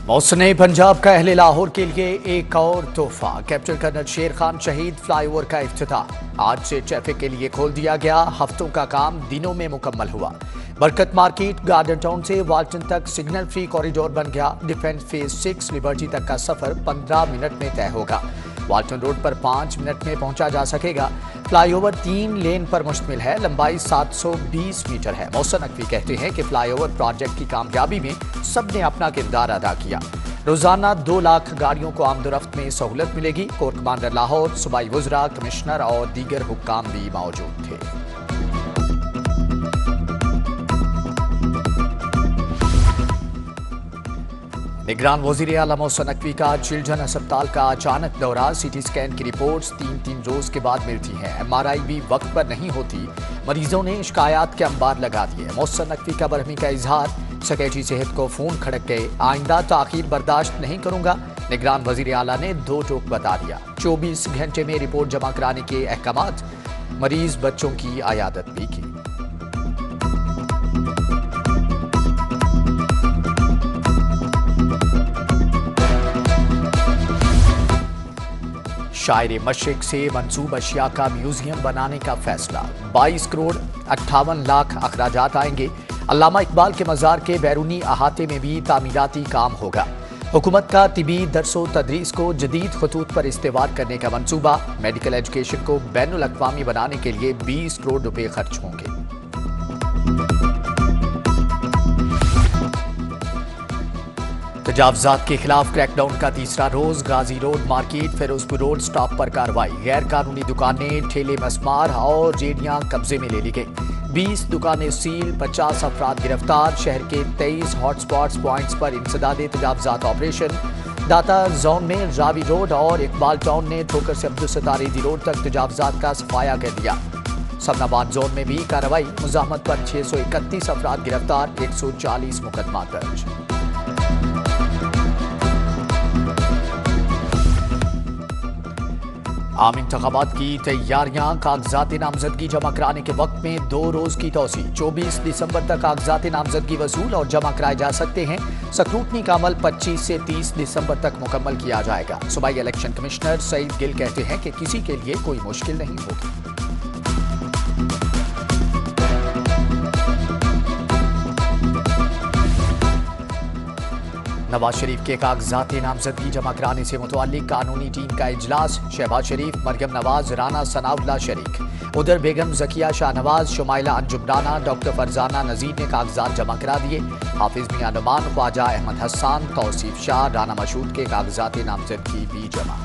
मौसम पंजाब का अहले लाहौर के लिए एक और तोहफा। कैप्टन कर्नल शेर खान शहीद फ्लाईओवर का इफ्तिताह आज से ट्रैफिक के लिए खोल दिया गया। हफ्तों का काम दिनों में मुकम्मल हुआ। बरकत मार्केट गार्डन टाउन से वाल्टन तक सिग्नल फ्री कॉरिडोर बन गया। डिफेंस फेज 6 लिबर्टी तक का सफर 15 मिनट में तय होगा। वाल्टन रोड पर 5 मिनट में पहुंचा जा सकेगा। फ्लाईओवर 3 लेन पर मुश्तमिल है। लंबाई 720 मीटर है। मौसम नकवी कहते हैं कि फ्लाईओवर प्रोजेक्ट की कामयाबी में सबने अपना किरदार अदा किया। रोजाना 2 लाख गाड़ियों को आमदोरफ्त में सहूलत मिलेगी। कोर कमांडर लाहौर, सूबाई वज़रा, कमिश्नर और दीगर हुक्काम भी मौजूद थे। निगरान वज़ीर आला मौसम नकवी का चिल्ड्रन अस्पताल का अचानक दौरा। सीटी स्कैन की रिपोर्ट्स 3 रोज के बाद मिलती हैं। MRI भी वक्त पर नहीं होती। मरीजों ने शिकायत के अंबार लगा दिए। मौसम नकवी का बरहमी का इजहार। सेक्रेटरी सेहत को फोन खड़क गए। आइंदा ताखीर बर्दाश्त नहीं करूंगा। निगरान वज़ीर आला ने 2 टोक बता दिया। 24 घंटे में रिपोर्ट जमा कराने के अहकामात। मरीज बच्चों की अयादत भी की। शायर मशरिक से मंसूब अशिया का म्यूजियम बनाने का फैसला। 22 करोड़ 58 लाख अखराजात आएंगे। अल्लामा इकबाल के मज़ार के बैरूनी अहाते में भी तामीराती काम होगा। हुकूमत का तिबी दरसो तदरीस को जदीद खतूत पर इस्तेवार करने का मंसूबा। मेडिकल एजुकेशन को बैनुल अक़वामी बनाने के लिए 20 करोड़ रुपए खर्च होंगे। तजावजात के खिलाफ क्रैकडाउन का तीसरा रोज। Ghazi road market, Ferozepur road stop पर कार्रवाई। गैर कानूनी दुकानें, ठेले, मस्मार और रेडियां कब्जे में ले ली गई। 20 दुकानें सील, 50 अफराद गिरफ्तार। शहर के 23 हॉटस्पॉट्स पॉइंट्स पर इंसदादे तजावजात ऑपरेशन। दाता जोन में रावी रोड और इकबाल टाउन ने ठोकर से अब्दुलसत्तार रोड तक तजावजात का सफाया कर दिया। समनाबाद जोन में भी कार्रवाई। मुजाहमत पर 631 अफराद गिरफ्तार। 140 मुकदमा दर्ज। आम इंतखाबात की तैयारियां। कागजात नामजदगी जमा कराने के वक्त में 2 रोज की तोसी। 24 दिसंबर तक कागजात नामजदगी वसूल और जमा कराए जा सकते हैं। स्क्रूटनी का अमल 25 से 30 दिसंबर तक मुकम्मल किया जाएगा। सूबाई इलेक्शन कमिश्नर सईद गिल कहते हैं कि किसी के लिए कोई मुश्किल नहीं होगी। नवाज शरीफ के कागजात नामजदगी जमा कराने से मुतअल्लिक कानूनी टीम का इजलास। शहबाज शरीफ, मरियम नवाज, राना सनाउल्लाह शरीक। उधर बेगम जकिया शाहनवाज, शुमाइला अंजुम राना, डॉक्टर फरजाना नजीर ने कागजात जमा करा दिए। हाफिज मियां नुमान, ख्वाजा अहमद हसन, तौसीफ शाह, राना मशहूद के कागजात नामजदगी भी जमा।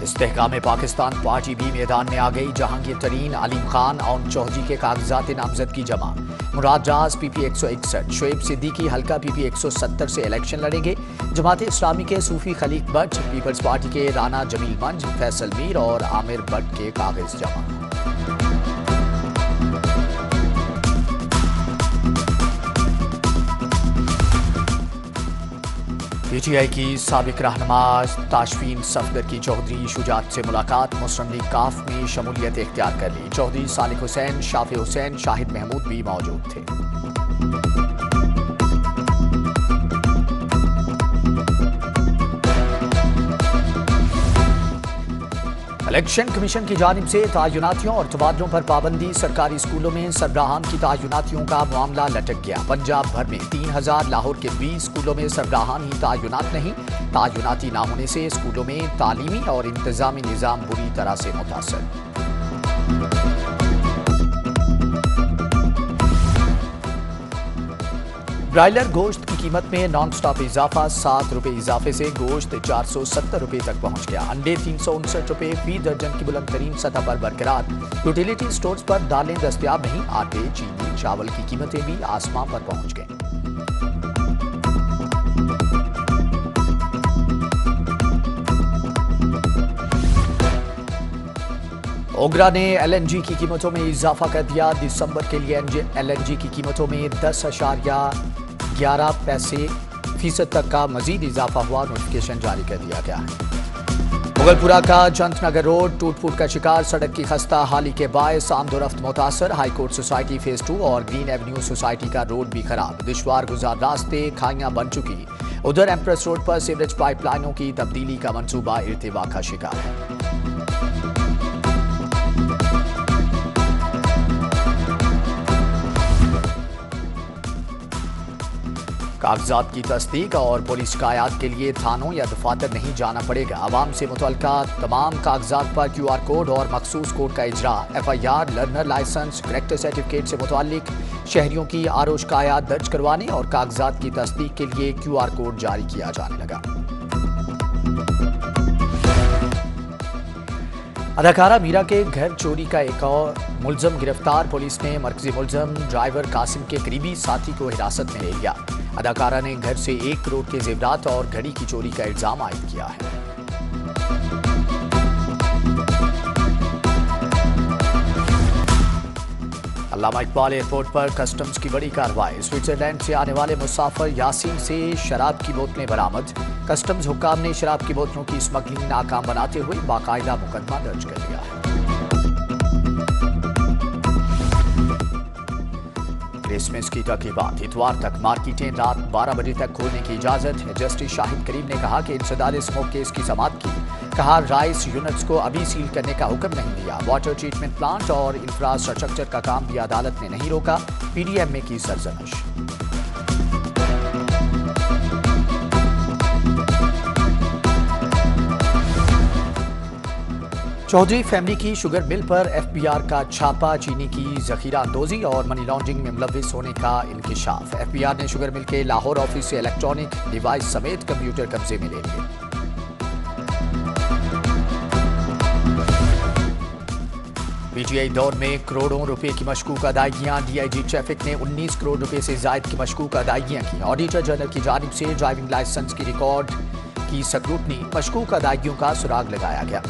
इस्तेहकाम पाकिस्तान पार्टी भी मैदान में आ गई। जहांगीर तरीन, अलीम खान और चौधरी के कागजात नामजदगी जमा। मुराद जाज PP 161, शोएब सिद्दीकी हल्का PP 170 से इलेक्शन लड़ेंगे। जमात इस्लामी के सूफी खलीक भट्ट, पीपल्स पार्टी के राना जमील मंज, फैसल मीर और आमिर भट्ट के कागज जमा। PTI की साबिक रहनुमा ताशफीन सफदर की चौधरी शुजात से मुलाकात। मुस्लिम लीग काफ में शमूलियत इख्तियार कर ली। चौधरी सालिक हुसैन, शाफी हुसैन, शाहिद महमूद भी मौजूद थे। इलेक्शन कमीशन की जानिब से तयनातियों और तबादलों पर पाबंदी। सरकारी स्कूलों में सरबराहान की तयनातियों का मामला लटक गया। पंजाब भर में 3000, लाहौर के 20 स्कूलों में सरबराहान ही तयनात नहीं। तयनाती न होने से स्कूलों में तालीमी और इंतजामी निज़ाम बुरी तरह से मुतासर। ब्रायलर गोश्त की कीमत में नॉन स्टॉप इजाफा। 7 रुपए इजाफे से गोश्त 470 रुपए तक पहुंच गया। अंडे 359 रुपए फी दर्जन की बुलंद तरीन सतह पर बरकरार। यूटिलिटी स्टोर्स पर दालें दस्तयाब नहीं। आटे, चीनी, चावल की कीमतें भी आसमां पर पहुंच गईं। ओगरा ने LNG की कीमतों में इजाफा कर दिया। दिसंबर के लिए LNG की कीमतों में 10.11 पैसे फीसद तक का मजीद इजाफा हुआ। नोटिफिकेशन जारी कर दिया गया है। मुगलपुरा का जंत नगर रोड टूट फूट का शिकार, सड़क की खस्ता हाली के बायस आमदोरफ्त मुतासर। हाईकोर्ट सोसाइटी फेज 2 और ग्रीन एवेन्यू सोसाइटी का रोड भी खराब, दुश्वार गुजार रास्ते, खाइयां बन चुकी। उधर एम्प्रेस रोड पर सीवरेज पाइपलाइनों की तब्दीली का मंसूबा इर्तिवा का शिकार है। कागजात की तस्दीक और पुलिस शिकायत के लिए थानों या दफातर नहीं जाना पड़ेगा। आवाम से मुतल्लिका तमाम कागजात पर QR कोड और मखसूस कोड का इजरा। FIR, learner licence, character certificate से मुतल्लिक शहरियों की आरो शिकायत दर्ज करवाने और कागजात की तस्दीक के लिए QR कोड जारी किया जाने लगा। अदाकारा मीरा के घर चोरी का एक और मुलजम गिरफ्तार, पुलिस ने मरकजी मुलजम ड्राइवर कासिम के करीबी साथी को हिरासत में ले लिया। अदाकारा ने घर से 1 करोड़ के जेवरात और घड़ी की चोरी का इल्जाम आयद किया है। अल्लामा इकबाल एयरपोर्ट पर कस्टम्स की बड़ी कार्रवाई, स्विट्जरलैंड से आने वाले मुसाफिर यासीन से शराब की बोतलें बरामद। कस्टम्स हुक्काम ने शराब की बोतलों की स्मगलिंग नाकाम बनाते हुए बाकायदा मुकदमा दर्ज कर लिया है। क्रिसमस की तकरीबात इतवार तक, मार्केटें रात 12 बजे तक खोलने की इजाजत है। जस्टिस शाहिद करीम ने कहा कि इंसदाद स्मोक केस की समाअत की। कहा राइस यूनिट्स को अभी सील करने का हुक्म नहीं दिया। वाटर ट्रीटमेंट प्लांट और इंफ्रास्ट्रक्चर का काम भी अदालत ने नहीं रोका। PDM की सरजमिश। चौधरी फैमिली की शुगर मिल पर FBR का छापा, चीनी की जखीरा अंदोजी और मनी लॉन्ड्रिंग में मुलविस होने का इंकिशाफ। FBR ने शुगर मिल के लाहौर ऑफिस से इलेक्ट्रॉनिक डिवाइस समेत कंप्यूटर कब्जे में ले लिए। PGI दौर में करोड़ों रुपए की मशकूक अदायगियां, DIG ट्रैफिक ने 19 करोड़ रुपए से जायद की मशकूक अदायगियां की। ऑडिटर जनरल की जानिब से ड्राइविंग लाइसेंस की रिकॉर्ड की स्क्रूटनी, मशकूक अदायगियों का सुराग लगाया गया।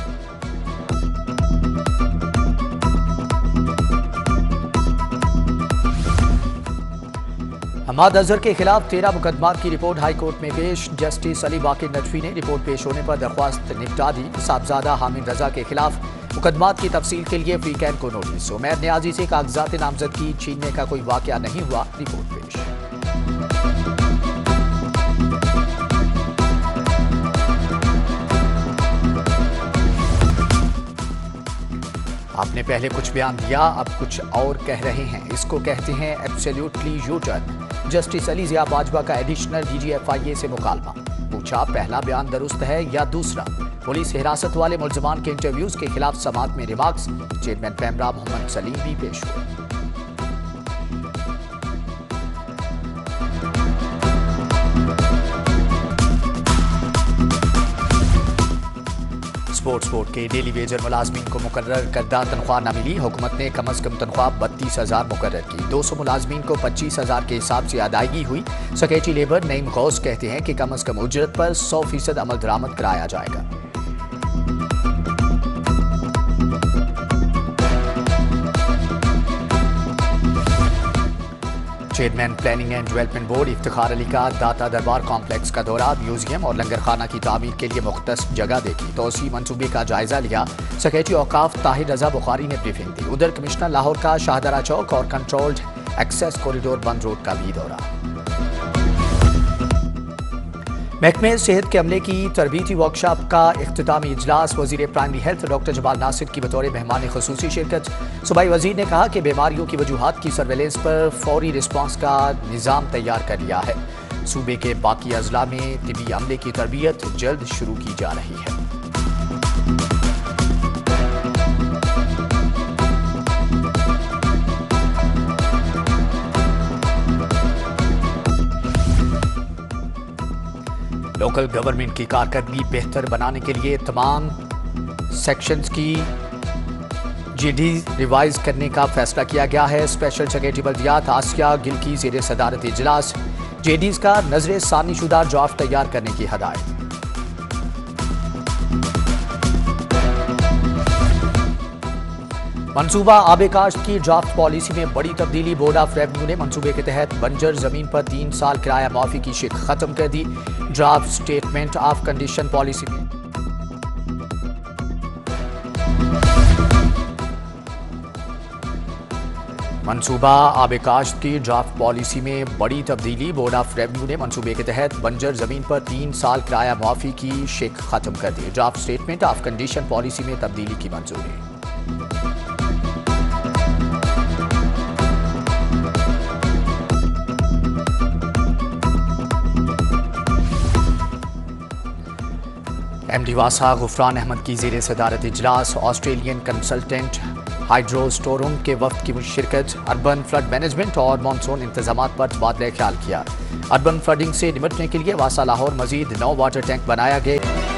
हमाद अजहर के खिलाफ 13 मुकदमात की रिपोर्ट हाईकोर्ट में पेश। जस्टिस अली बाकिर नजफी ने रिपोर्ट पेश होने पर दरख्वास्त निपटा दी। साहबजादा हामिद रजा के खिलाफ मुकदमात की तफसील के लिए फ्री कैन को नोटिस। उमैर नियाजी से कागजात नामजदगी छीनने का कोई वाकया नहीं हुआ, रिपोर्ट पेश। आपने पहले कुछ बयान दिया, अब कुछ और कह रहे हैं, इसको कहते हैं absolutely U turn. Justice Ali Zia Bajwa का एडिशनल DG FIA से मुकालमा, पूछा पहला बयान दुरुस्त है या दूसरा। पुलिस हिरासत वाले मुलजमान के इंटरव्यूज के खिलाफ समाअत में रिमार्क्स। चेयरमैन पैमरा मोहम्मद सलीम भी पेश हुए। स्पोर्ट के डेली वेजर मुलाजमीन को मुकर्रर करदा तनख्वाह न मिली। हुकूमत ने कम अज कम तनख्वाह 32,000 मुकर्रर की। 200 मुलाजमीन को 25,000 के हिसाब से अदायगी हुई। सेक्रेटरी लेबर नईम गौस कहते हैं कि कम अज कम उजरत पर 100% अमल दरामद कराया जाएगा। Chairman planning and development board Iftikhar Ali का दाता दरबार कॉम्प्लेक्स का दौरा, म्यूजियम और लंगर खाना की तामीर के लिए मुख्तस जगह देखी। तोसी मंसूबे का जायजा लिया। सेक्रेटरी औकाफ ताहिर रजा बुखारी ने ब्रीफिंग दी। उधर कमिश्नर लाहौर का शाहदरा चौक और कंट्रोल्ड एक्सेस कॉरिडोर बंद रोड का भी दौरा। महकमे सेहत के अमले की तरबीती वर्कशॉप का इख्तितामी इजलास, वजीर primary health doctor Jamal Nasir की बतौर मेहमान खुसूसी शिरकत। सूबाई वजीर ने कहा कि बीमारियों की वजूहात की सर्वेलेंस पर फौरी रिस्पांस का निज़ाम तैयार कर लिया है। सूबे के बाकी अजला में तिबी अमले की तरबियत जल्द शुरू की जा रही है। लोकल गवर्नमेंट की कारकर्दगी बेहतर बनाने के लिए तमाम सेक्शंस की GD रिवाइज करने का फैसला किया गया है। स्पेशल सेक्रेटरी बल्दियात आसिया गिल की ज़ेरे सदारत इजलास, JDs का नजर सानी शुदा ड्राफ्ट तैयार करने की हदायत। मंसूबा आबे काश्त की ड्राफ्ट पॉलिसी में बड़ी तब्दीली। बोर्ड ऑफ रेवेन्यू ने मंसूबे के तहत बंजर जमीन पर 3 साल किराया माफी की शिक खत्म कर दी। Draft statement of condition policy में मंसूबा आबकाश्त की ड्राफ्ट पॉलिसी में बड़ी तब्दीली। बोर्ड ऑफ रेवेन्यू ने मंसूबे के तहत बंजर जमीन पर 3 साल किराया मुआफी की शेक खत्म कर दी। Draft statement of condition policy में तब्दीली की मंजूरी। एमडी वासा गुफरान अहमद की ज़ेर सदारत इजलास। ऑस्ट्रेलियन कंसल्टेंट हाइड्रो स्टोरूम के वफ्द की शिरकत। अर्बन फ्लड मैनेजमेंट और मानसून इंतजाम पर तबादला ख्याल किया। अर्बन फ्लडिंग से निपटने के लिए वासा लाहौर मजीद 9 वाटर टैंक बनाया गया।